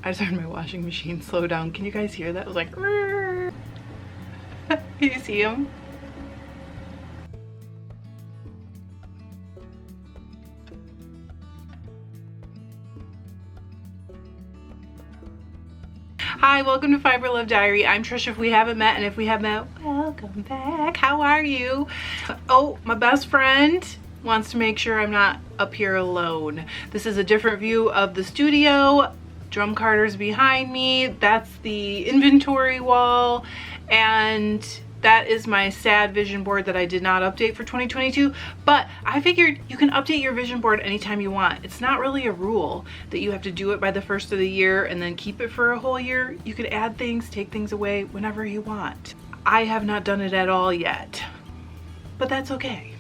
I just heard my washing machine slow down. Can you guys hear that? It was like, can you see him? Hi, welcome to Fiber Love Diary. I'm Trish if we haven't met, and if we have met, welcome back. How are you? Oh, my best friend wants to make sure I'm not up here alone. This is a different view of the studio. Drum carter's behind me. That's the inventory wall, and that is my sad vision board that I did not update for 2022, but I figured you can update your vision board anytime you want. It's not really a rule that you have to do it by the first of the year and then keep it for a whole year. You could add things, take things away whenever you want. I have not done it at all yet, but that's okay.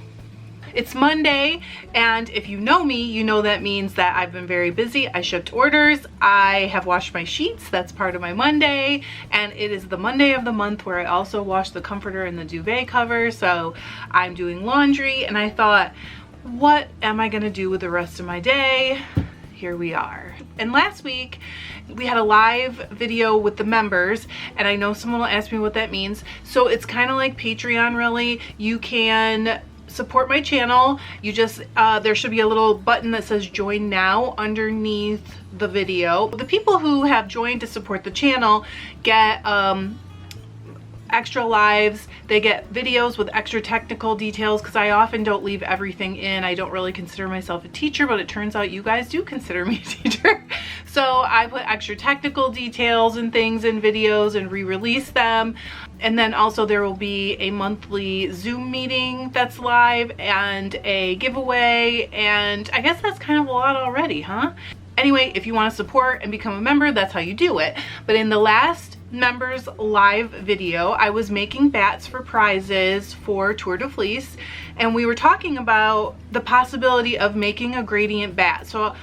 It's Monday, and if you know me, you know that means that I've been very busy. I shipped orders, I have washed my sheets, that's part of my Monday, and it is the Monday of the month where I also wash the comforter and the duvet cover, so I'm doing laundry, and I thought, what am I gonna do with the rest of my day? Here we are. And last week, we had a live video with the members, and I know someone will ask me what that means. So it's kind of like Patreon, really. You can support my channel. You just there should be a little button that says join now underneath the video. The people who have joined to support the channel get extra lives. They get videos with extra technical details, because I often don't leave everything in. I don't really consider myself a teacher, but it turns out you guys do consider me a teacher. So I put extra technical details and things in videos and re-release them. And then also there will be a monthly Zoom meeting that's live and a giveaway, and I guess that's kind of a lot already, huh? Anyway, if you want to support and become a member, that's how you do it. But in the last members live video, I was making bats for prizes for Tour de Fleece, and we were talking about the possibility of making a gradient bat. So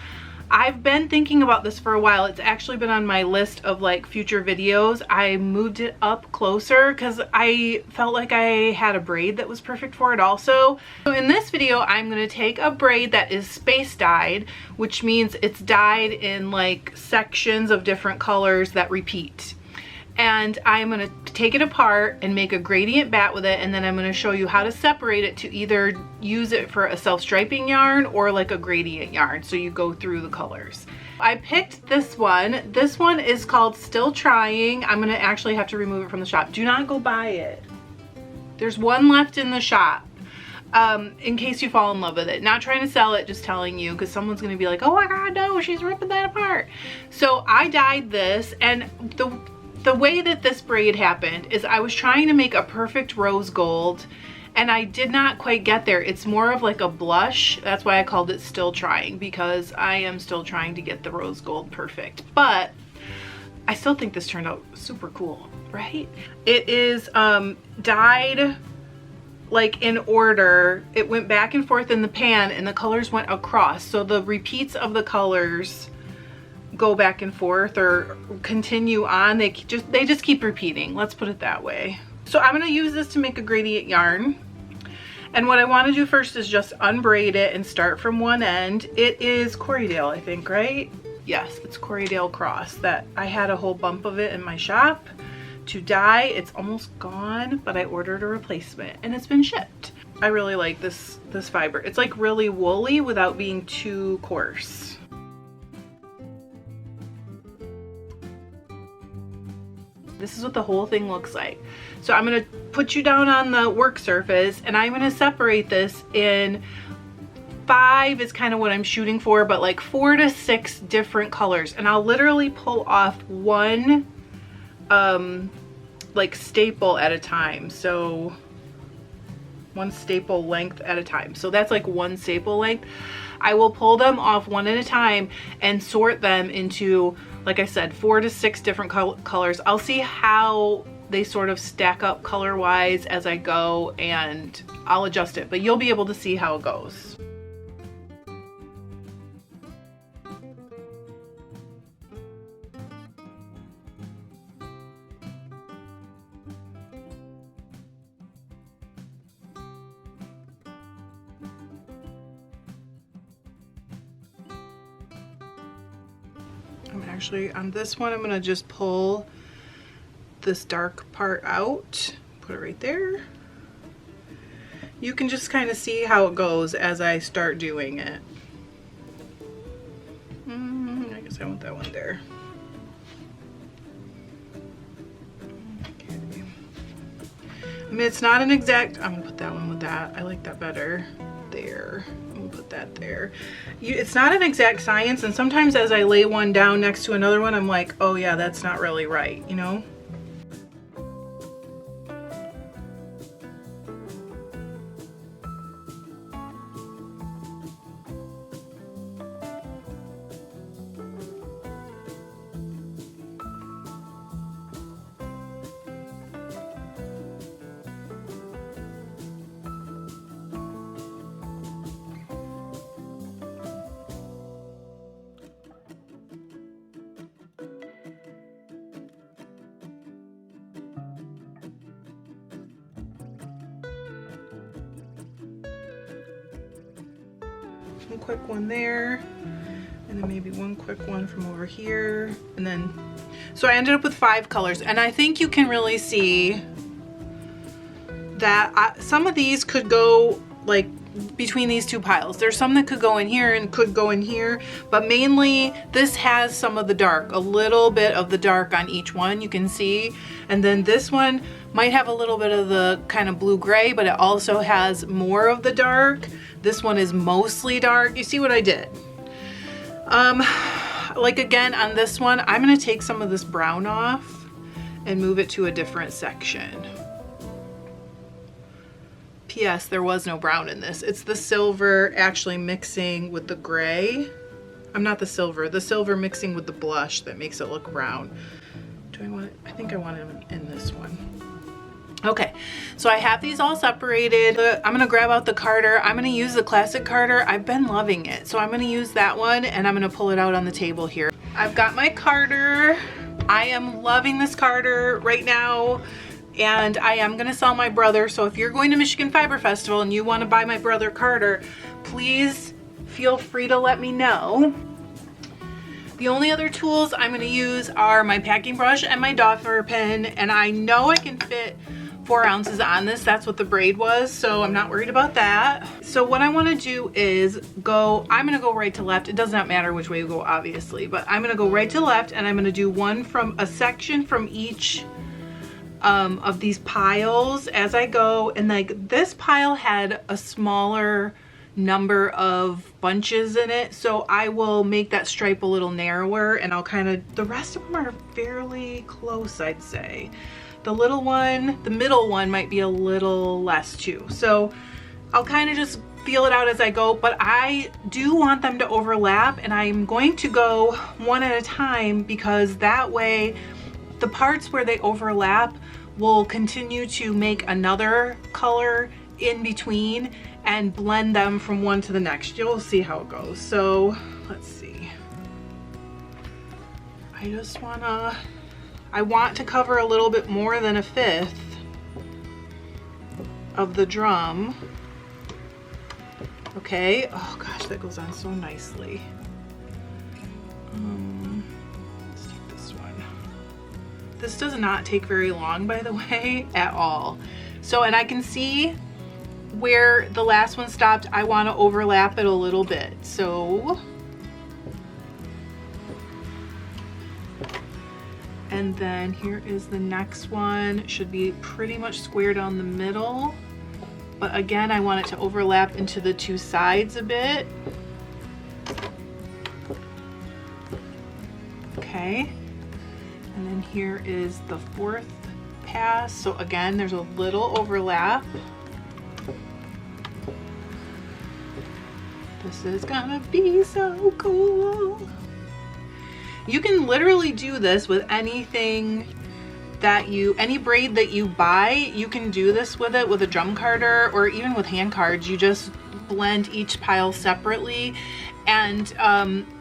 I've been thinking about this for a while. It's actually been on my list of like future videos. I moved it up closer because I felt like I had a braid that was perfect for it also. So in this video, I'm going to take a braid that is space dyed, which means it's dyed in like sections of different colors that repeat. And I'm going to take it apart and make a gradient bat with it, and then I'm going to show you how to separate it to either use it for a self-striping yarn or like a gradient yarn, so you go through the colors. I picked this one. This one is called Still Trying. I'm going to actually have to remove it from the shop. Do not go buy it. There's one left in the shop. In case you fall in love with it. Not trying to sell it, just telling you, because someone's going to be like, oh my god, no, she's ripping that apart. So I dyed this, and the way that this braid happened is I was trying to make a perfect rose gold, and I did not quite get there. It's more of like a blush. That's why I called it Still Trying, because I am still trying to get the rose gold perfect. But I still think this turned out super cool, right? It is dyed like in order. It went back and forth in the pan, and the colors went across. So the repeats of the colors go back and forth or continue on. They just keep repeating, let's put it that way. So I'm going to use this to make a gradient yarn, and what I want to do first is just unbraid it and start from one end. It is Corriedale, I think, right? Yes, it's Corriedale Cross. That I had a whole bump of it in my shop to dye. It's almost gone, but I ordered a replacement and it's been shipped. I really like this fiber. It's like really woolly without being too coarse. This is what the whole thing looks like. So I'm going to put you down on the work surface, and I'm going to separate this in 5 is kind of what I'm shooting for, but like 4 to 6 different colors. And I'll literally pull off one like staple at a time. So one staple length at a time. So that's like one staple length. I will pull them off one at a time and sort them into, like I said, 4 to 6 different colors. I'll see how they sort of stack up color wise as I go, and I'll adjust it, but you'll be able to see how it goes. I'm actually, on this one, I'm gonna just pull this dark part out, put it right there. You can just kind of see how it goes as I start doing it. I guess I want that one there. Okay. I mean, it's not an exact, I'm gonna put that one with that. I like that better. There. I'm gonna put that there. It's not an exact science, and sometimes as I lay one down next to another one, I'm like, oh yeah, that's not really right, you know? One quick one there, and then maybe one quick one from over here, and then so I ended up with 5 colors, and I think you can really see that some of these could go like between these 2 piles. There's some that could go in here and could go in here, but mainly this has some of the dark, a little bit of the dark on each one, you can see, and then this one might have a little bit of the kind of blue-gray, but it also has more of the dark. This one is mostly dark. You see what I did? Like again, on this one, I'm gonna take some of this brown off and move it to a different section. P.S. There was no brown in this. It's the silver actually mixing with the gray. Not the silver mixing with the blush that makes it look brown. Do I want it? I think I want it in this one. Okay, so I have these all separated. I'm gonna grab out the Carter. I'm gonna use the classic Carter. I've been loving it. So I'm gonna use that one and I'm gonna pull it out on the table here. I've got my Carter. I am loving this Carter right now. And I am gonna sell my brother. So if you're going to Michigan Fiber Festival and you wanna buy my brother Carter, please feel free to let me know. The only other tools I'm gonna use are my packing brush and my doffer pin. And I know I can fit 4 ounces on this. That's what the braid was, so I'm not worried about that. So what I want to do is I'm gonna go right to left. It does not matter which way you go, obviously, but I'm gonna go right to left, and I'm gonna do one from a section from each of these piles as I go. And like this pile had a smaller number of bunches in it, so I will make that stripe a little narrower, and I'll kind of, the rest of them are fairly close, I'd say. The little one, the middle one might be a little less too. So I'll kind of just feel it out as I go, but I do want them to overlap, and I'm going to go one at a time because that way the parts where they overlap will continue to make another color in between and blend them from one to the next. You'll see how it goes. So let's see. I want to cover a little bit more than 1/5 of the drum. Okay, oh gosh, that goes on so nicely. Let's take this one. This does not take very long, by the way, at all. So, and I can see where the last one stopped. I want to overlap it a little bit. So, and then here is the next one. It should be pretty much square down the middle. But again, I want it to overlap into the 2 sides a bit. Okay. And then here is the 4th pass. So again, there's a little overlap. This is gonna be so cool. You can literally do this with anything that any braid that you buy. You can do this with it with a drum carder or even with hand cards. You just blend each pile separately, and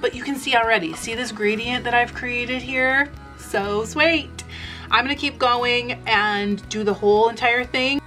but you can see already, see this gradient that I've created here? So sweet. I'm gonna keep going and do the whole entire thing.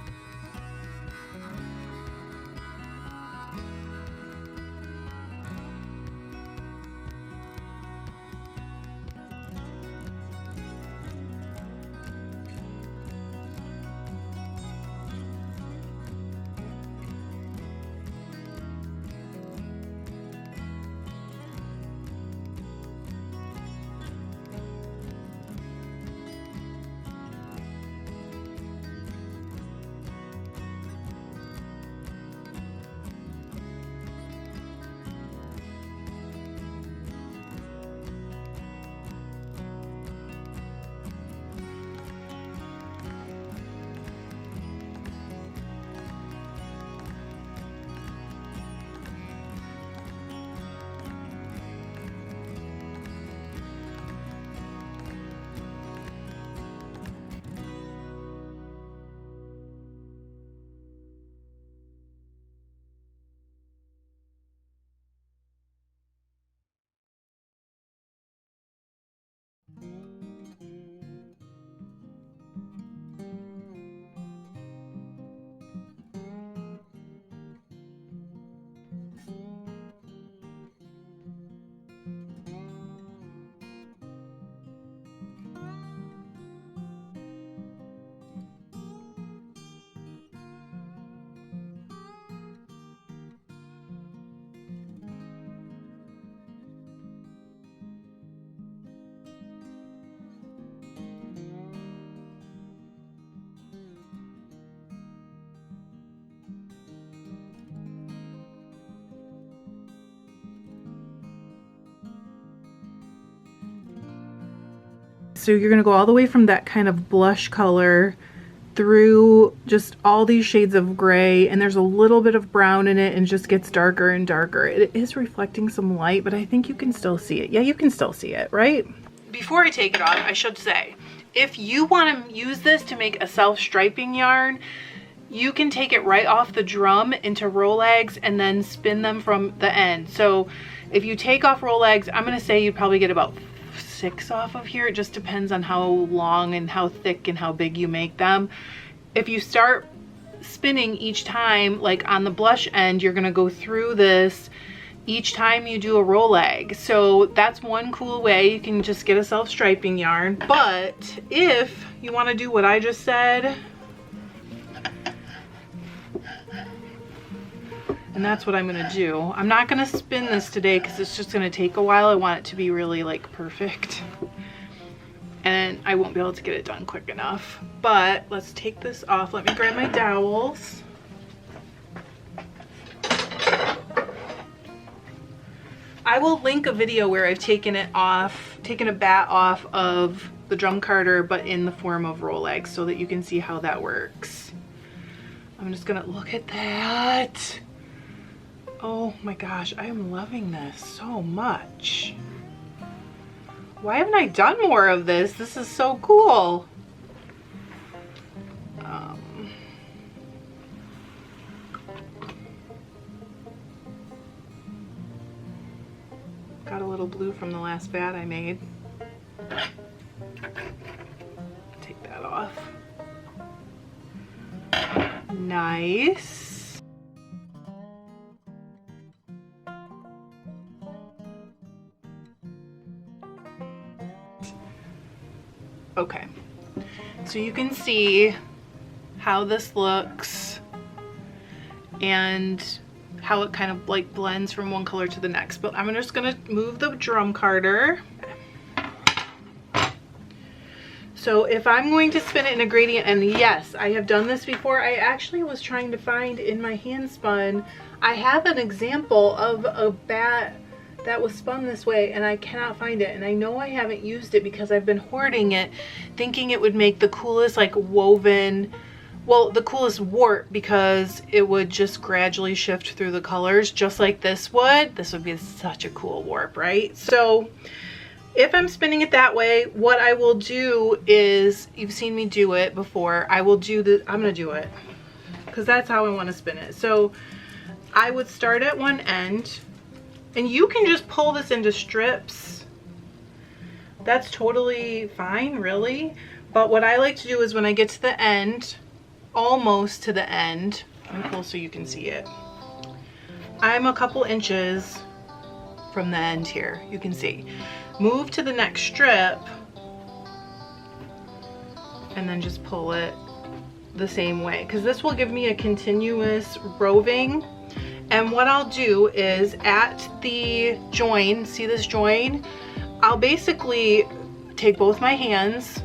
So you're gonna go all the way from that kind of blush color through just all these shades of gray, and there's a little bit of brown in it and it just gets darker and darker. It is reflecting some light, but I think you can still see it. Yeah, you can still see it, right? Before I take it off, I should say, if you want to use this to make a self-striping yarn, you can take it right off the drum into rolags and then spin them from the end. So if you take off rolags, I'm going to say you'd probably get about 6 off of here. It just depends on how long and how thick and how big you make them. If you start spinning each time, like on the blush end, you're going to go through this each time you do a rolag. So that's one cool way you can just get a self-striping yarn. But if you want to do what I just said, and that's what I'm gonna do. I'm not gonna spin this today because it's just gonna take a while. I want it to be really like perfect. And I won't be able to get it done quick enough. But let's take this off. Let me grab my dowels. I will link a video where I've taken a bat off of the drum carder, but in the form of rolags, so that you can see how that works. I'm just gonna look at that. Oh my gosh, I am loving this so much. Why haven't I done more of this? This is so cool. Got a little blue from the last bat I made. Take that off. Nice. Okay, so you can see how this looks and how it kind of like blends from one color to the next. But I'm just gonna move the drum carder. So if I'm going to spin it in a gradient, and yes, I have done this before. I actually was trying to find in my hand spun, I have an example of a bat that was spun this way and I cannot find it, and I know I haven't used it because I've been hoarding it thinking it would make the coolest like woven, well, the coolest warp, because it would just gradually shift through the colors just like this would. This would be such a cool warp, right? So if I'm spinning it that way, what I will do is, you've seen me do it before, I will do the, I'm gonna do it because that's how I want to spin it. So I would start at one end, and you can just pull this into strips. That's totally fine, really. But what I like to do is when I get to the end, almost to the end, I'm pull so you can see it. I'm a couple inches from the end here, you can see. Move to the next strip, and then just pull it the same way, because this will give me a continuous roving. And what I'll do is at the join, see this join? I'll basically take both my hands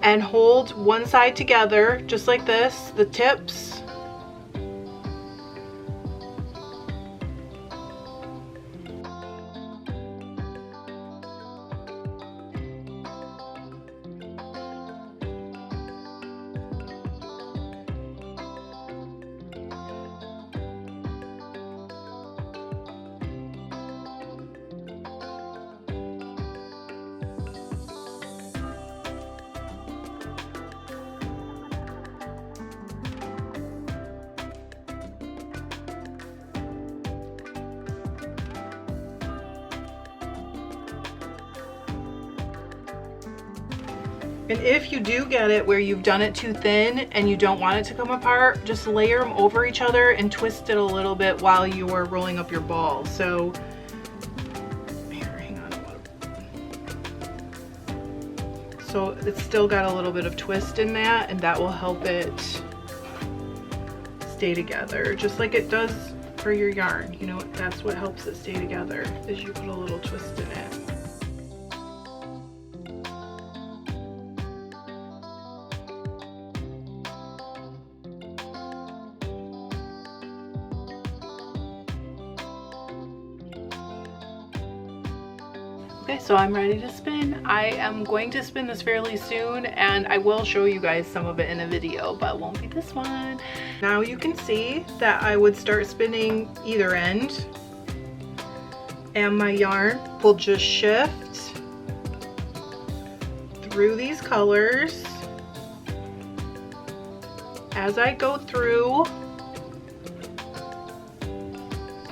and hold one side together, just like this, the tips. And if you do get it where you've done it too thin and you don't want it to come apart, just layer them over each other and twist it a little bit while you are rolling up your ball. So here, hang on. So it's still got a little bit of twist in that, and that will help it stay together, just like it does for your yarn. You know, that's what helps it stay together, is you put a little twist in it. Okay, so I'm ready to spin. I am going to spin this fairly soon, and I will show you guys some of it in a video, but it won't be this one. Now you can see that I would start spinning either end, and my yarn will just shift through these colors as I go through,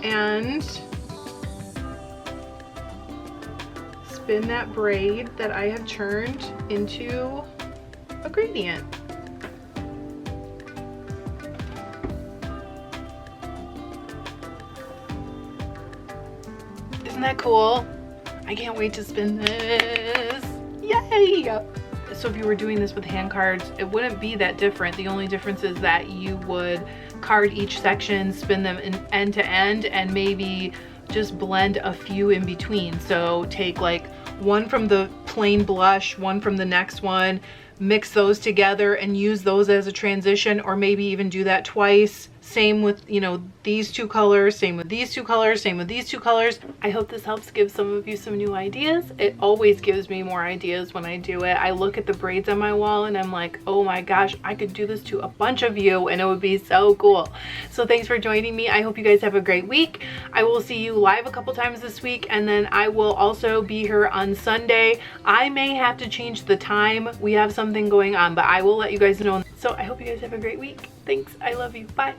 and spin that braid that I have turned into a gradient. Isn't that cool? I can't wait to spin this. Yay! So if you were doing this with hand cards, it wouldn't be that different. The only difference is that you would card each section, spin them in end to end, and maybe just blend a few in between. So take like one from the plain blush, one from the next one, mix those together and use those as a transition, or maybe even do that twice. Same with, you know, these two colors, same with these two colors, same with these two colors. I hope this helps give some of you some new ideas. It always gives me more ideas when I do it. I look at the braids on my wall and I'm like, oh my gosh, I could do this to a bunch of you and it would be so cool. So thanks for joining me. I hope you guys have a great week. I will see you live a couple times this week, and then I will also be here on Sunday. I may have to change the time. We have something going on, but I will let you guys know. So I hope you guys have a great week. Thanks. I love you. Bye.